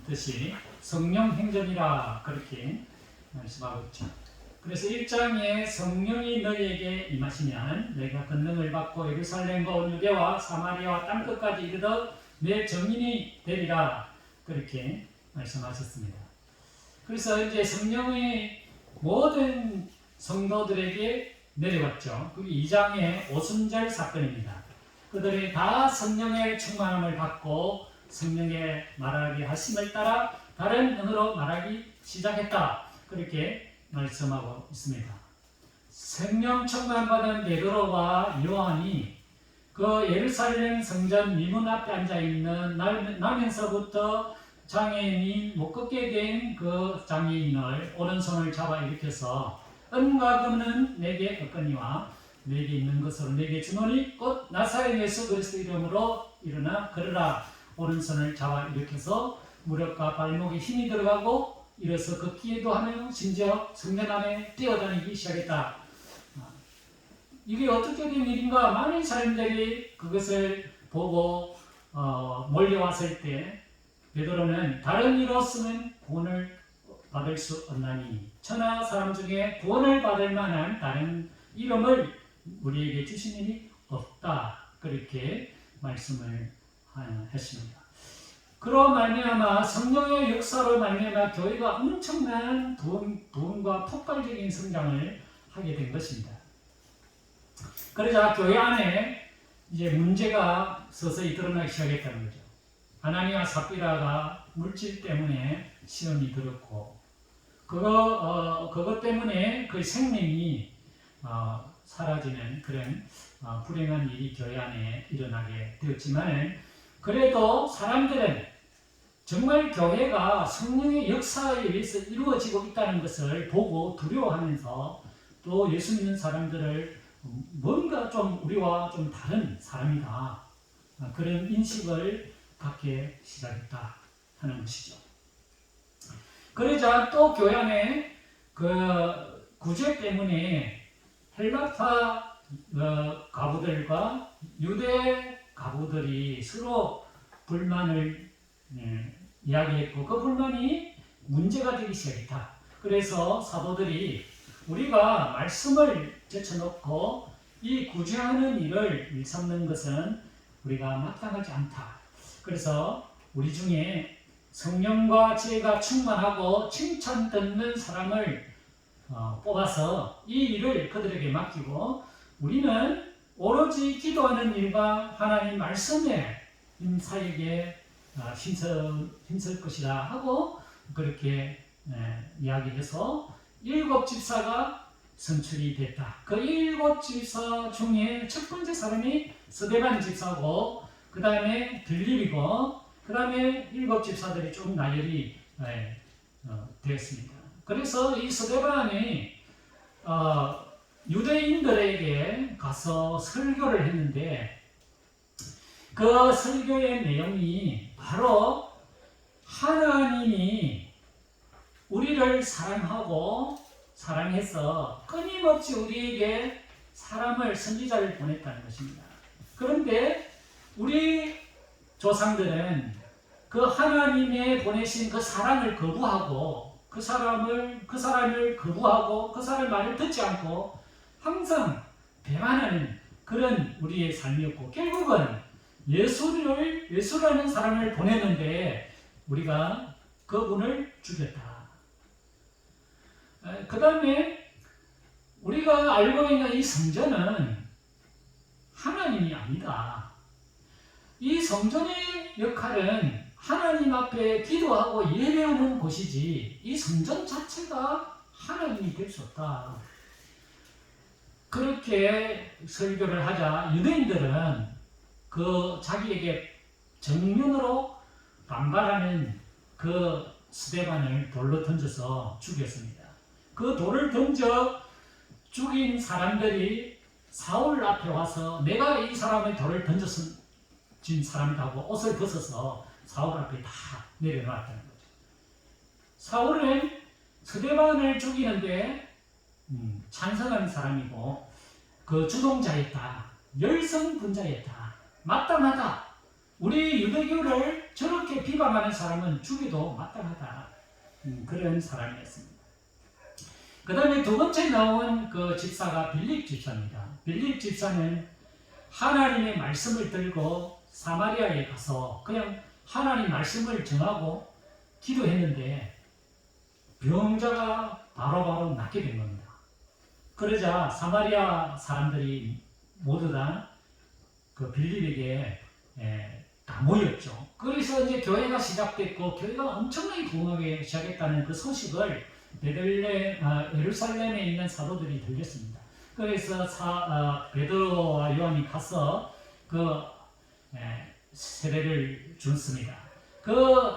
뜻이 성령 행전이라 그렇게 말씀하고 있죠. 그래서 1장에 성령이 너희에게 임하시면 너희가 권능을 받고 예루살렘과 온 유대와 사마리아와 땅끝까지 이르러 내 증인이 되리라 그렇게 말씀하셨습니다. 그래서 이제 성령이 모든 성도들에게 내려왔죠. 그게 2장의 오순절 사건입니다. 그들이 다 성령의 충만함을 받고 성령의 말하게 하심을 따라 다른 언어로 말하기 시작했다. 그렇게 말씀하고 있습니다. 성령 충만받은 베드로와 요한이 그 예루살렘 성전 미문 앞에 앉아있는 나면서부터 장애인이 못 걷게 된 그 장애인을 오른손을 잡아 일으켜서 은과 금은 내게 없거니와 내게 있는 것으로 내게 주노니 곧 나사렛 예수 그리스도 이름으로 일어나 걸으라. 오른손을 잡아 일으켜서 무릎과 발목에 힘이 들어가고 일어서 걷기에도 하며 심지어 성전 안에 뛰어다니기 시작했다. 이게 어떻게 된 일인가? 많은 사람들이 그것을 보고 몰려왔을 때 베드로는 다른 이로서는 구원을 받을 수 없나니 천하 사람 중에 구원을 받을 만한 다른 이름을 우리에게 주신 일이 없다. 그렇게 말씀을 했습니다. 그로 말미암아 성령의 역사로 말미암아 교회가 엄청난 부흥과 폭발적인 성장을 하게 된 것입니다. 그러자 교회 안에 이제 문제가 서서히 드러나기 시작했다는 거죠. 아나니아 삽비라가 물질 때문에 시험이 들었고 그것 때문에 그 생명이 사라지는 그런 불행한 일이 교회 안에 일어나게 되었지만 그래도 사람들은 정말 교회가 성령의 역사에 의해서 이루어지고 있다는 것을 보고 두려워하면서 또 예수 믿는 사람들을 뭔가 좀 우리와 좀 다른 사람이다. 그런 인식을 갖게 시작했다 하는 것이죠. 그러자 또 교회 안에 그 구제 때문에 헬라파 가부들과 유대 가부들이 서로 불만을 이야기했고 그 불만이 문제가 되기 시작했다. 그래서 사도들이 우리가 말씀을 제쳐놓고 이 구제하는 일을 일삼는 것은 우리가 마땅하지 않다. 그래서 우리 중에 성령과 지혜가 충만하고 칭찬 듣는 사람을 뽑아서 이 일을 그들에게 맡기고 우리는 오로지 기도하는 일과 하나님 말씀에 사역에 힘쓸 것이라 하고 그렇게 이야기해서 7 집사가 선출이 됐다. 그 7 집사 중에 첫 번째 사람이 스데반 집사고 그 다음에 빌립이고 그 다음에 7 집사들이 좀 나열이 되었습니다. 그래서 이 스데반이 유대인들에게 가서 설교를 했는데 그 설교의 내용이 바로 하나님이 우리를 사랑해서 끊임없이 우리에게 사람을 선지자를 보냈다는 것입니다. 그런데 우리 조상들은 그 하나님의 보내신 그 사랑을 거부하고 그 사람을 거부하고 그 사람의 말을 듣지 않고 항상 배반하는 그런 우리의 삶이었고 결국은 예수라는 사람을 보냈는데 우리가 그분을 죽였다. 그 다음에 우리가 알고 있는 이 성전은 하나님이 아니다. 이 성전의 역할은 하나님 앞에 기도하고 예배하는 곳이지 이 성전 자체가 하나님이 될 수 없다. 그렇게 설교를 하자 유대인들은 그 자기에게 정면으로 반발하는 그 스데반을 돌로 던져서 죽였습니다. 그 돌을 던져 죽인 사람들이 사울 앞에 와서 내가 이 사람의 돌을 던져준 사람이라고 옷을 벗어서 사울 앞에 다 내려놨다는 거죠. 사울은 스데반을 죽이는데 찬성하는 사람이고 그 주동자였다. 열성분자였다. 마땅하다. 우리 유대교를 저렇게 비방하는 사람은 죽여도 마땅하다. 그런 사람이었습니다. 그 다음에 두 번째 나온 그 집사가 빌립 집사입니다. 빌립 집사는 하나님의 말씀을 들고 사마리아에 가서 그냥 하나님 말씀을 전하고 기도했는데 병자가 바로바로 낫게 된 겁니다. 그러자 사마리아 사람들이 모두 다 그 빌립에게 다 모였죠. 그래서 이제 교회가 시작됐고 교회가 엄청나게 부흥하기 시작했다는 그 소식을 예루살렘에 있는 사도들이 들렸습니다. 그래서 베드로와 요한이 가서 그 세례를 줬습니다.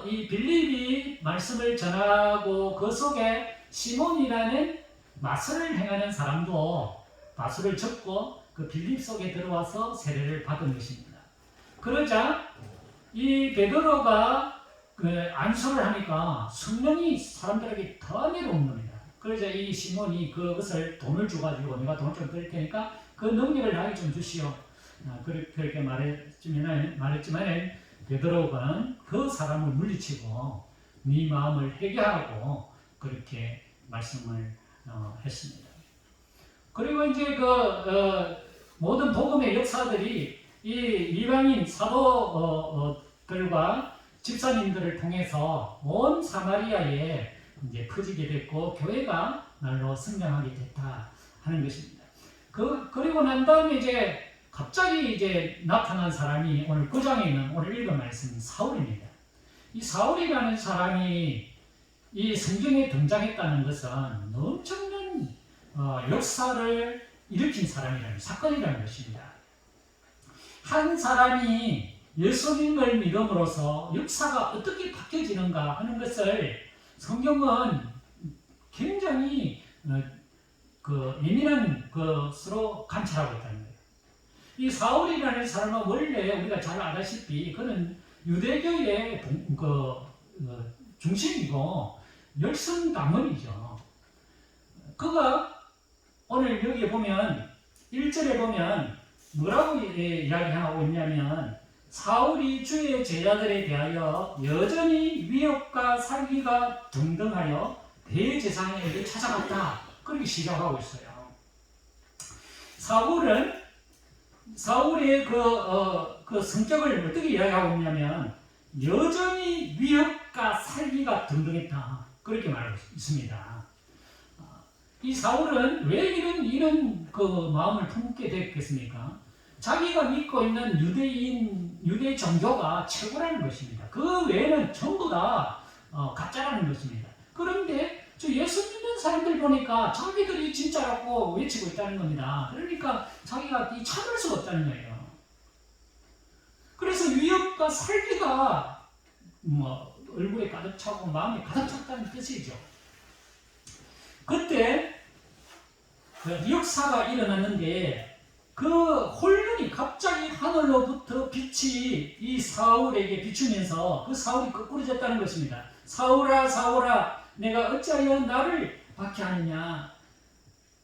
이 빌립이 말씀을 전하고 그 속에 시몬이라는 마술을 행하는 사람도 마술을 접고 그 빌립 속에 들어와서 세례를 받은 것입니다. 그러자 이 베드로가 안수를 하니까 성령이 사람들에게 더 내려온 겁니다. 그러자 이 시몬이 그것을 돈을 줘가지고 내가 돈 좀 드릴 테니까 그 능력을 나에게 좀 주시오. 그렇게 말했지만 베드로가 그 사람을 물리치고 네 마음을 회개하고 그렇게 말씀을 했습니다. 그리고 이제 모든 복음의 역사들이 이 이방인 사도들과 집사님들을 통해서 온 사마리아에 이제 퍼지게 됐고 교회가 날로 성장하게 됐다 하는 것입니다. 그리고 난 다음에 이제 갑자기 이제 나타난 사람이 오늘 9장에 있는 오늘 읽은 말씀 사울입니다. 이 사울이라는 사람이 이 성경에 등장했다는 것은 엄청난 역사를 일으킨 사건이라는 것입니다. 한 사람이 예수님을 믿음으로써 역사가 어떻게 바뀌어지는가 하는 것을 성경은 굉장히 예민한 것으로 관찰하고 있다는 거예요. 이 사울이라는 사람은 원래 우리가 잘 알다시피 그는 유대교의 중심이고 열성당원이죠. 그가 오늘 여기에 보면 1절에 보면 뭐라고 이야기하고 있냐면 사울이 주의 제자들에 대하여 여전히 위협과 살기가 등등하여 대제사장에게 찾아갔다. 그렇게 시작하고 있어요. 사울의 그 성격을 어떻게 이야기하고 있냐면 여전히 위협과 살기가 등등했다. 그렇게 말하고 있습니다. 이 사울은 왜 이런 마음을 품게 됐겠습니까? 자기가 믿고 있는 유대 종교가 최고라는 것입니다. 그 외에는 전부 다 가짜라는 것입니다. 그런데 예수 믿는 사람들 보니까 자기들이 진짜라고 외치고 있다는 겁니다. 그러니까 자기가 참을 수가 없다는 거예요. 그래서 위협과 살기가 얼굴에 가득 차고 마음에 가득 찼다는 뜻이죠. 그때 역사가 일어났는데 그 혼란이 갑자기 하늘로부터 빛이 이 사울에게 비추면서 그 사울이 거꾸로졌다는 것입니다. 사울아 사울아 내가 어찌하여 나를 박해하느냐.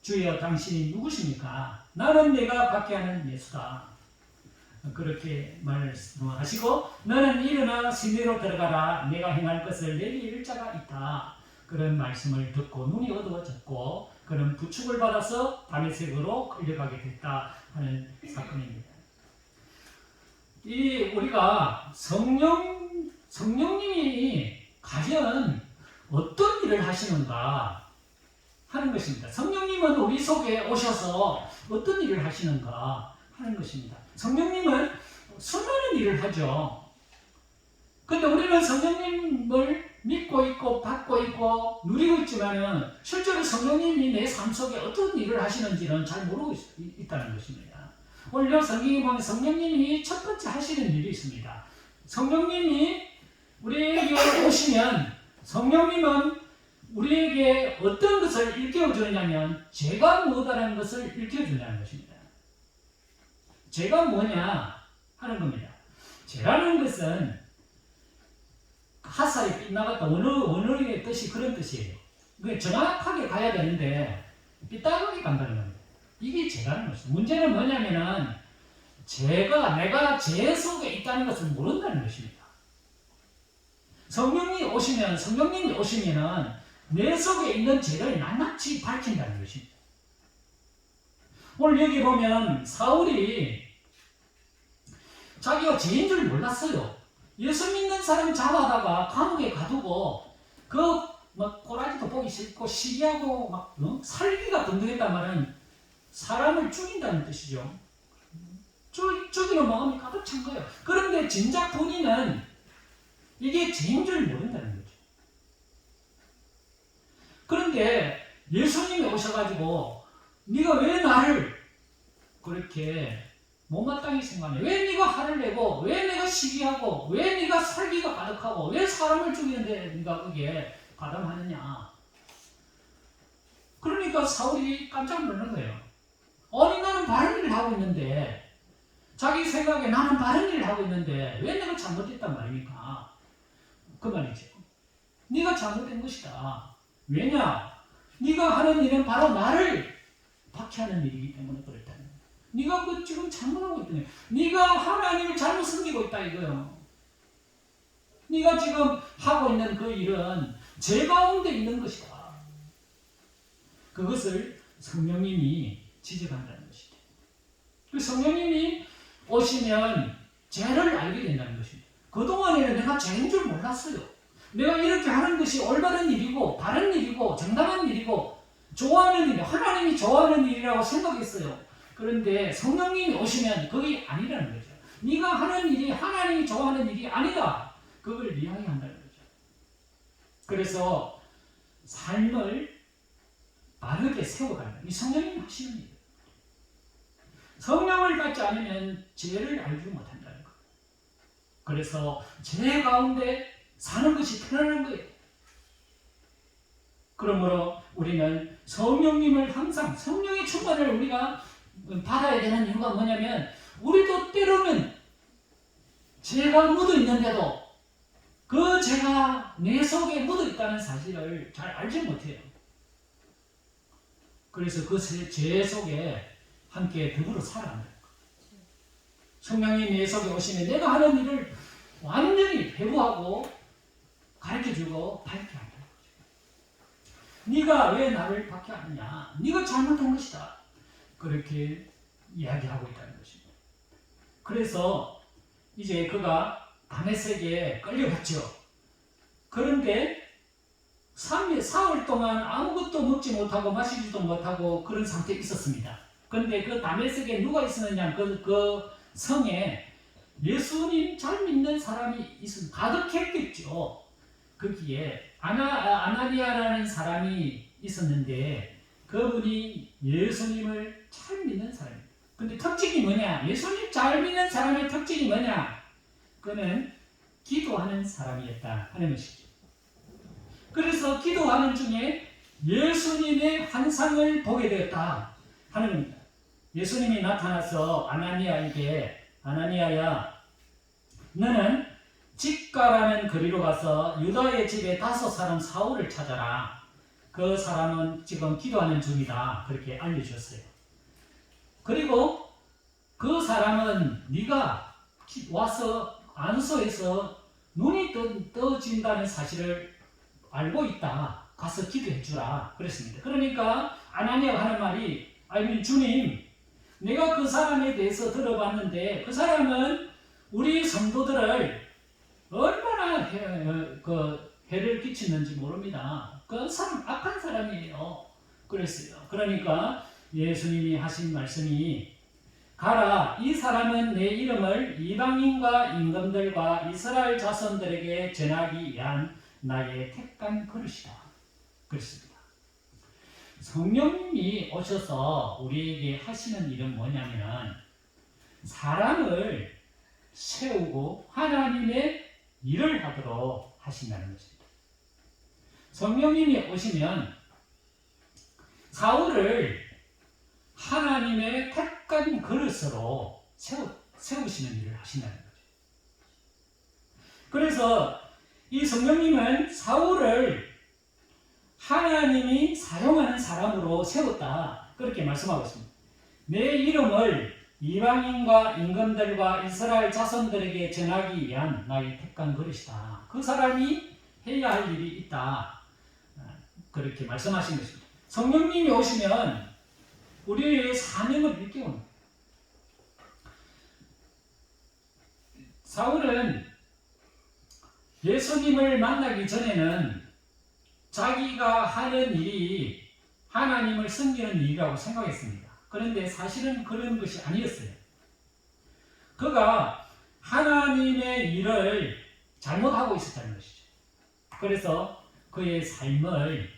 주여 당신이 누구십니까? 나는 내가 박해하는 예수다. 그렇게 말씀하시고 너는 일어나 시내로 들어가라. 내가 행할 것을 내게 이룰 자가 있다. 그런 말씀을 듣고 눈이 어두워졌고 그런 부축을 받아서 다메섹으로 끌려가게 됐다 하는 사건입니다. 우리가 성령님이 과연 어떤 일을 하시는가 하는 것입니다. 성령님은 우리 속에 오셔서 어떤 일을 하시는가 하는 것입니다. 성령님은 수많은 일을 하죠. 그런데 우리는 성령님을 믿고 있고 받고 있고 누리고 있지만은 실제로 성령님이 내 삶 속에 어떤 일을 하시는지는 잘 모르고 있다는 것입니다. 오늘 성경에 보면 성령님이 첫 번째 하시는 일이 있습니다. 성령님이 우리에게 오시면 성령님은 우리에게 어떤 것을 일깨워주느냐면 죄가 무엇이라는 것을 일깨워준다는 것입니다. 죄가 뭐냐 하는 겁니다. 죄라는 것은 화살이 빗나갔다 원어의 뜻이 그런 뜻이에요. 정확하게 가야 되는데 빗나가게 간다는 겁니다. 이게 죄라는 것입니다. 문제는 뭐냐면은 내가 죄 속에 있다는 것을 모른다는 것입니다. 성령님이 오시면은 내 속에 있는 죄를 낱낱이 밝힌다는 것입니다. 오늘 여기 보면 사울이 자기가 죄인 줄 몰랐어요. 예수 믿는 사람 잡아다가 감옥에 가두고 꼬라지도 보기 싫고 시기하고 살기가 등등했단 말은 사람을 죽인다는 뜻이죠. 죽이는 마음이 가득 찬 거예요. 그런데 진작 본인은 이게 죄인 줄 모른다는 거죠. 그런데 예수님이 오셔가지고 네가 왜 나를 그렇게 못마땅히 생각해? 왜 네가 화를 내고 왜 내가 시기하고 왜 네가 살기가 가득하고 왜 사람을 죽이는데 네가 그게 가담하느냐? 그러니까 사울이 깜짝 놀란 거예요. 아니 나는 바른 일을 하고 있는데 자기 생각에 나는 바른 일을 하고 있는데 왜 내가 잘못했단 말입니까? 그 말이죠. 네가 잘못된 것이다. 왜냐? 네가 하는 일은 바로 나를 박해하는 일이기 때문에 그렇다는 거예요. 네가 지금 잘못하고 있다네. 네가 하나님을 잘못 섬기고 있다 이거요. 네가 지금 하고 있는 그 일은 죄 가운데 있는 것이다. 그것을 성령님이 지적한다는 것이죠. 그 성령님이 오시면 죄를 알게 된다는 것입니다. 그동안에는 내가 죄인 줄 몰랐어요. 내가 이렇게 하는 것이 올바른 일이고 바른 일이고 정당한 일이고 좋아하는 일, 하나님이 좋아하는 일이라고 생각했어요. 그런데 성령님이 오시면 그게 아니라는 거죠. 네가 하는 일이 하나님이 좋아하는 일이 아니다. 그걸 이야기한다는 거죠. 그래서 삶을 바르게 세워가는 이 성령님이 하시는 일. 성령을 받지 않으면 죄를 알지 못한다는 것. 그래서 죄 가운데 사는 것이 편안한 거예요. 그러므로 우리는 성령님을 항상 성령의 충만을 우리가 받아야 되는 이유가 뭐냐면 우리도 때로는 죄가 묻어 있는데도 그 죄가 내 속에 묻어 있다는 사실을 잘 알지 못해요. 그래서 그 죄 속에 함께 더불어 살아간다. 성령이 내 속에 오시면 내가 하는 일을 완전히 회부하고 가르쳐주고 밝게 한다. 네가 왜 나를 박해하느냐? 네가 잘못한 것이다. 그렇게 이야기하고 있다는 것입니다. 그래서 이제 그가 다메섹에 끌려갔죠. 그런데 4월 동안 아무것도 먹지 못하고 마시지도 못하고 그런 상태에 있었습니다. 그런데 그 다메섹에 누가 있었느냐? 그 성에 예수님 잘 믿는 사람이 가득했겠죠. 거기에 아나니아라는 사람이 있었는데 그분이 예수님을 잘 믿는 사람입니다. 근데 특징이 뭐냐? 예수님 잘 믿는 사람의 특징이 뭐냐? 그는 기도하는 사람이었다 하는 것이죠. 그래서 기도하는 중에 예수님의 환상을 보게 되었다 하는 겁니다. 예수님이 나타나서 아나니아에게 아나니아야 너는 집가라는 거리로 가서 유다의 집에 5사람 사울을 찾아라. 그 사람은 지금 기도하는 중이다. 그렇게 알려주셨어요. 그리고 그 사람은 네가 와서 안수에서 눈이 떠진다는 사실을 알고 있다. 가서 기도해 주라. 그랬습니다. 그러니까 아나니아가 하는 말이 아니 주님 내가 그 사람에 대해서 들어봤는데 그 사람은 우리 성도들을 얼마나 해를 끼치는지 모릅니다. 그 사람 악한 사람이에요. 그랬어요. 그러니까 예수님이 하신 말씀이 가라 이 사람은 내 이름을 이방인과 임금들과 이스라엘 자손들에게 전하기 위한 나의 택한 그릇이다. 그렇습니다. 성령님이 오셔서 우리에게 하시는 일은 뭐냐면 사람을 세우고 하나님의 일을 하도록 하신다는 것입니다. 성령님이 오시면 사울을 하나님의 택한 그릇으로 세우시는 일을 하신다는 거죠. 그래서 이 성령님은 사울을 하나님이 사용하는 사람으로 세웠다. 그렇게 말씀하고 있습니다. 내 이름을 이방인과 임금들과 이스라엘 자손들에게 전하기 위한 나의 택한 그릇이다. 그 사람이 해야 할 일이 있다. 그렇게 말씀하신 것입니다. 성령님이 오시면 우리의 사명을 일깨웁니다. 사울은 예수님을 만나기 전에는 자기가 하는 일이 하나님을 섬기는 일이라고 생각했습니다. 그런데 사실은 그런 것이 아니었어요. 그가 하나님의 일을 잘못하고 있었다는 것이죠. 그래서 그의 삶을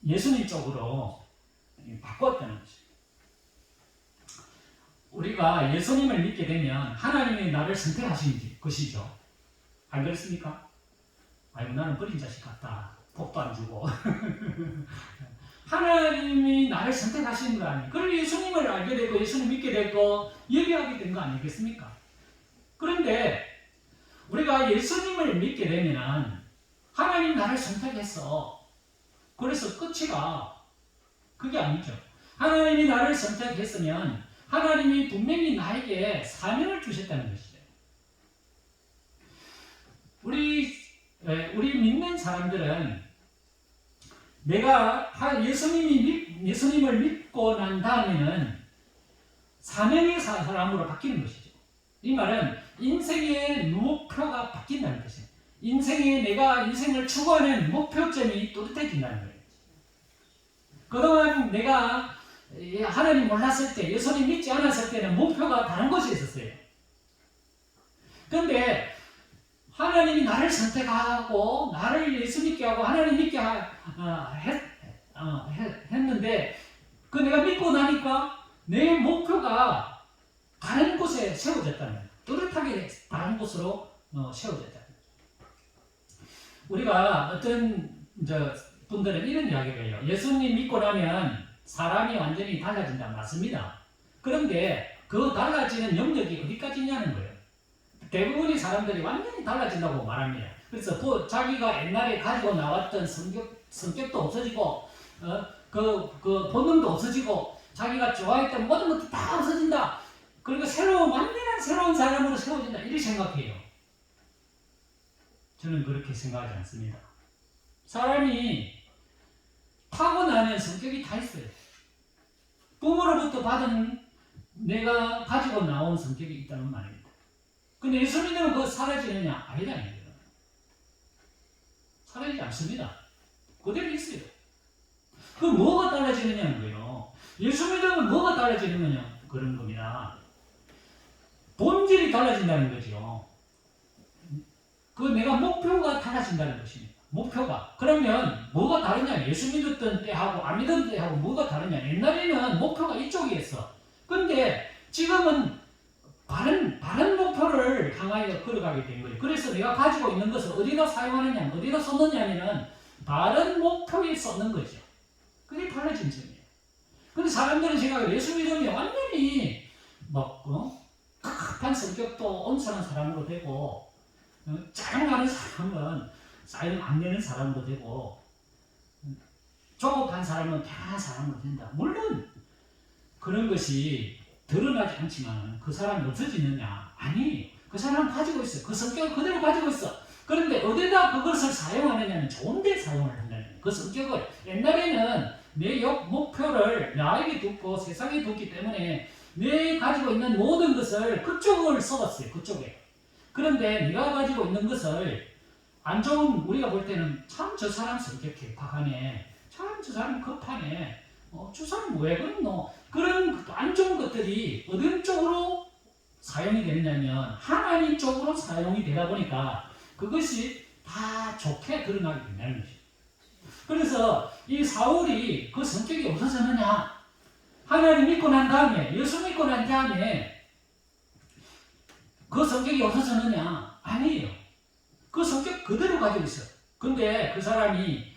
예수님 쪽으로 바꿨다는 것이죠. 우리가 예수님을 믿게 되면 하나님이 나를 선택하신 것이죠. 안 그렇습니까? 아이고 나는 버린 자식 같다. 복도 안 주고. 하나님이 나를 선택하신 거 아니에요. 그럼 예수님을 알게 되고 예수님 믿게 되고 예배하게 된 거 아니겠습니까? 그런데 우리가 예수님을 믿게 되면 하나님 나를 선택했어. 그래서 끝이가 그게 아니죠. 하나님이 나를 선택했으면 하나님이 분명히 나에게 사명을 주셨다는 것이죠. 우리 믿는 사람들은 내가 예수님을 믿고 난 다음에는 사명의 사람으로 바뀌는 것이죠. 이 말은 인생의 목표가 바뀐다는 것이에요. 내가 인생을 추구하는 목표점이 또렷해진다는 거예요. 그동안 내가 하나님 몰랐을 때, 예수님 믿지 않았을 때는 목표가 다른 것이 있었어요. 그런데 하나님이 나를 선택하고 나를 예수 믿게 하고 하나님 믿게 했는데 그 내가 믿고 나니까 내 목표가 다른 곳에 세워졌다는 거예요. 또렷하게 다른 곳으로 세워졌다는 거예요. 우리가 어떤 분들은 이런 이야기를 해요. 예수님 믿고 나면 사람이 완전히 달라진다. 맞습니다. 그런데 그 달라지는 영역이 어디까지냐는 거예요. 대부분의 사람들이 완전히 달라진다고 말합니다. 그래서 자기가 옛날에 가지고 나왔던 성격도 없어지고, 그 본능도 없어지고, 자기가 좋아했던 모든 것도 다 없어진다. 그리고 완전한 새로운 사람으로 세워진다. 이렇게 생각해요. 저는 그렇게 생각하지 않습니다. 사람이 타고나는 성격이 다 있어요. 부모로부터 받은 내가 가지고 나온 성격이 있다는 말입니다. 근데 예수 믿으면 그거 사라지느냐? 아니라는 거예요. 사라지지 않습니다. 그대로 있어요. 그 뭐가 달라지느냐는 거예요. 예수 믿으면 뭐가 달라지는 거냐? 그런 겁니다. 본질이 달라진다는 거죠. 그 내가 목표가 달라진다는 것입니다. 목표가. 그러면 뭐가 다르냐? 예수 믿었던 때하고 안 믿었던 때하고 뭐가 다르냐? 옛날에는 목표가 이쪽이었어. 근데 지금은 바른 목표를 향하여 걸어가게 된 거예요. 그래서 내가 가지고 있는 것을 어디다 사용하느냐, 어디다 썼느냐면은 바른 목표에 썼는 거죠. 그게 달라진 점이에요. 근데 사람들은 생각해 예수 믿으면 완전히 급한 성격도 온순한 사람으로 되고, 짜증나는 사람은 짜증 안 내는 사람으로 되고, 조급한 사람은 편한 사람으로 된다. 물론 그런 것이 드러나지 않지만 그 사람이 없어지느냐? 아니에요. 그 사람은 가지고 있어요. 그 성격을 그대로 가지고 있어. 그런데 어디다 그것을 사용하느냐는 좋은 데 사용을 한다는 거예요. 그 성격을. 옛날에는 내 목표를 나에게 두고 세상에 뒀기 때문에 내 가지고 있는 모든 것을 그쪽을 써봤어요. 그쪽에. 그런데 내가 가지고 있는 것을 안 좋은, 우리가 볼 때는 참 저 사람 성격 개팍하네. 참 저 사람 급하네. 저 사람 왜 그러노? 그런 안 좋은 것들이 어느 쪽으로 사용이 되느냐면 하나님 쪽으로 사용이 되다 보니까 그것이 다 좋게 드러나게 된다는 것이죠. 그래서 이 사울이 그 성격이 없어졌느냐? 하나님 믿고 난 다음에, 예수 믿고 난 다음에 그 성격이 없어졌느냐? 아니에요. 그 성격 그대로 가지고 있어요. 근데 그 사람이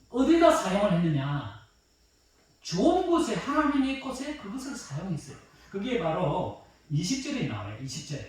어디다 사용을 했느냐? 좋은 곳에, 하나님의 곳에 그것을 사용했어요. 그게 바로 20절에 나와요. 20절.